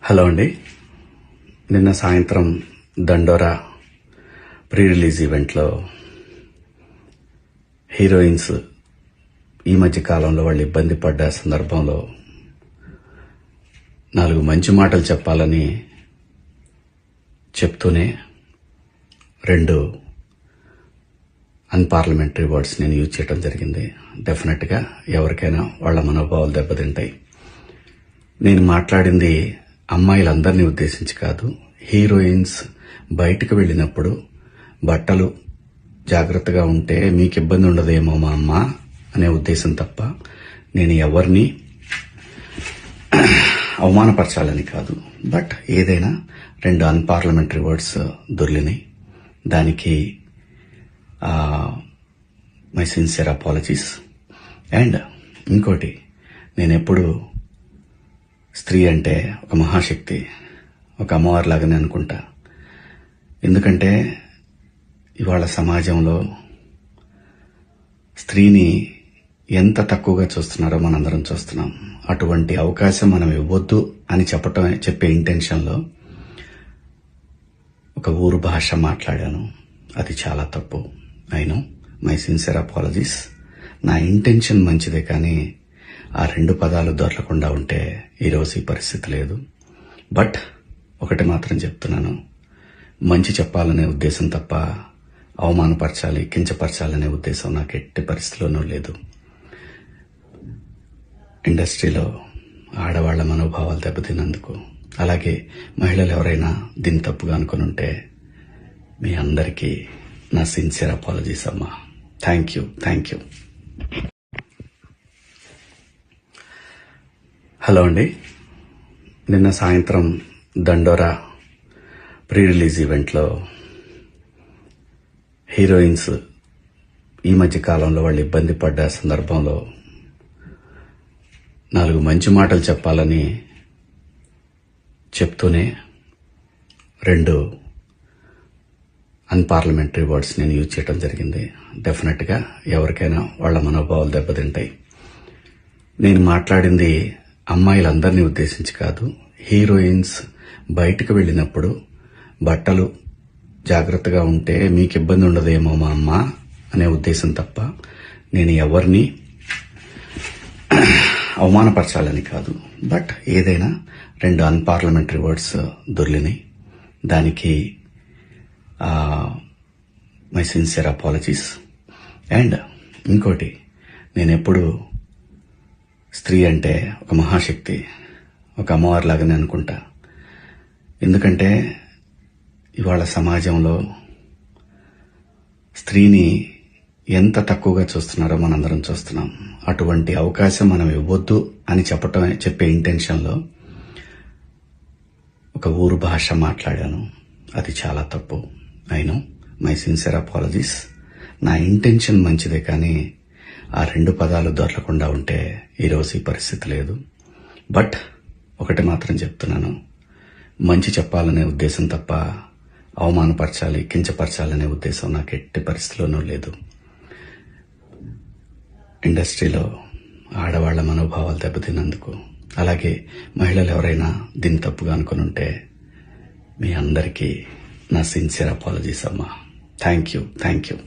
Hello అండి. నిన్న సాయంత్రం దండోరా ప్రీ రిలీజ్ ఈవెంట్లో హీరోయిన్స్ ఈ మధ్య కాలంలో వాళ్ళు ఇబ్బంది పడ్డ సందర్భంలో 4 మంచి మాటలు చెప్పాలని చెప్తూనే 2 అన్పార్లమెంటరీ వర్డ్స్ నేను యూజ్ చేయడం జరిగింది. డెఫినెట్గా ఎవరికైనా వాళ్ళ మనోభావాలు దెబ్బతింటాయి. నేను మాట్లాడింది అమ్మాయిలందరినీ ఉద్దేశించి కాదు. హీరోయిన్స్ బయటకు వెళ్ళినప్పుడు బట్టలు జాగ్రత్తగా ఉంటే మీకు ఇబ్బంది ఉండదేమో మా అమ్మ అనే ఉద్దేశం తప్ప నేను ఎవరిని అవమానపరచాలని కాదు. బట్ ఏదైనా 2 అన్పార్లమెంటరీ వర్డ్స్ దొర్లినాయి. దానికి మై సిన్సియర్ అపాలజీస్. అండ్ ఇంకోటి, నేనెప్పుడు స్త్రీ అంటే ఒక మహాశక్తి, ఒక అమ్మవారి లాగానే అనుకుంటా. ఎందుకంటే ఇవాళ సమాజంలో స్త్రీని ఎంత తక్కువగా చూస్తున్నారో మనందరం చూస్తున్నాం. అటువంటి అవకాశం మనం ఇవ్వద్దు అని చెప్పే ఇంటెన్షన్లో ఒక ఊరు భాష మాట్లాడాను. అది చాలా తప్పు. I know, my sincere apologies. నా ఇంటెన్షన్ మంచిదే, కానీ ఆ 2 పదాలు దొరకకుండా ఉంటే ఈరోజు ఈ పరిస్థితి లేదు. బట్ ఒకటి మాత్రం చెప్తున్నాను, మంచి చెప్పాలనే ఉద్దేశం తప్ప అవమానపరచాలి, కించపరచాలనే ఉద్దేశం నాకు ఎట్టి పరిస్థితిలోనూ లేదు. ఇండస్ట్రీలో ఆడవాళ్ల మనోభావాలు దెబ్బతిన్నందుకు, అలాగే మహిళలు ఎవరైనా దీన్ని తప్పుగా అనుకుని ఉంటే మీ అందరికీ నా సిన్సియర్ అపాలజీస్ అమ్మా. Thank you. హలో అండి. నిన్న సాయంత్రం దండోరా ప్రీ రిలీజ్ ఈవెంట్లో హీరోయిన్స్ ఈ మధ్య కాలంలో వాళ్ళు ఇబ్బంది పడ్డ సందర్భంలో 4 మంచి మాటలు చెప్పాలని చెప్తూనే 2 అన్పార్లమెంటరీ వర్డ్స్ నేను యూజ్ చేయడం జరిగింది. డెఫినెట్గా ఎవరికైనా వాళ్ళ మనోభావాలు దెబ్బతింటాయి. నేను మాట్లాడింది అమ్మాయిలందరినీ ఉద్దేశించి కాదు. హీరోయిన్స్ బయటకు వెళ్ళినప్పుడు బట్టలు జాగ్రత్తగా ఉంటే మీకు ఇబ్బంది ఉండదేమో మా అమ్మ అనే ఉద్దేశం తప్ప నేను ఎవరిని అవమానపరచాలని కాదు. బట్ ఏదైనా 2 అన్పార్లమెంటరీ వర్డ్స్ దొర్లినాయి. దానికి మై సిన్సియర్ అపాలజీస్. అండ్ ఇంకోటి, నేనెప్పుడు స్త్రీ అంటే ఒక మహాశక్తి, ఒక అమ్మవారి లాగానే అనుకుంటా. ఎందుకంటే ఇవాళ సమాజంలో స్త్రీని ఎంత తక్కువగా చూస్తున్నారో మనందరం చూస్తున్నాం. అటువంటి అవకాశం మనం ఇవ్వద్దు అని చెప్పే ఇంటెన్షన్లో ఒక ఊరు భాష మాట్లాడాను. అది చాలా తప్పు. I know, my sincere apologies. నా ఇంటెన్షన్ మంచిదే, కానీ ఆ 2 పదాలు దొరకకుండా ఉంటే ఈరోజు ఈ పరిస్థితి లేదు. బట్ ఒకటి మాత్రం చెప్తున్నాను, మంచి చెప్పాలనే ఉద్దేశం తప్ప అవమానపరచాలి, కించపరచాలనే ఉద్దేశం నాకు ఎట్టి పరిస్థితిలోనూ లేదు. ఇండస్ట్రీలో ఆడవాళ్ల మనోభావాలు దెబ్బతిన్నందుకు, అలాగే మహిళలు ఎవరైనా దీన్ని తప్పుగా అనుకుని ఉంటే మీ అందరికీ నా సిన్సియర్ అపాలజీస్ అమ్మా. Thank you.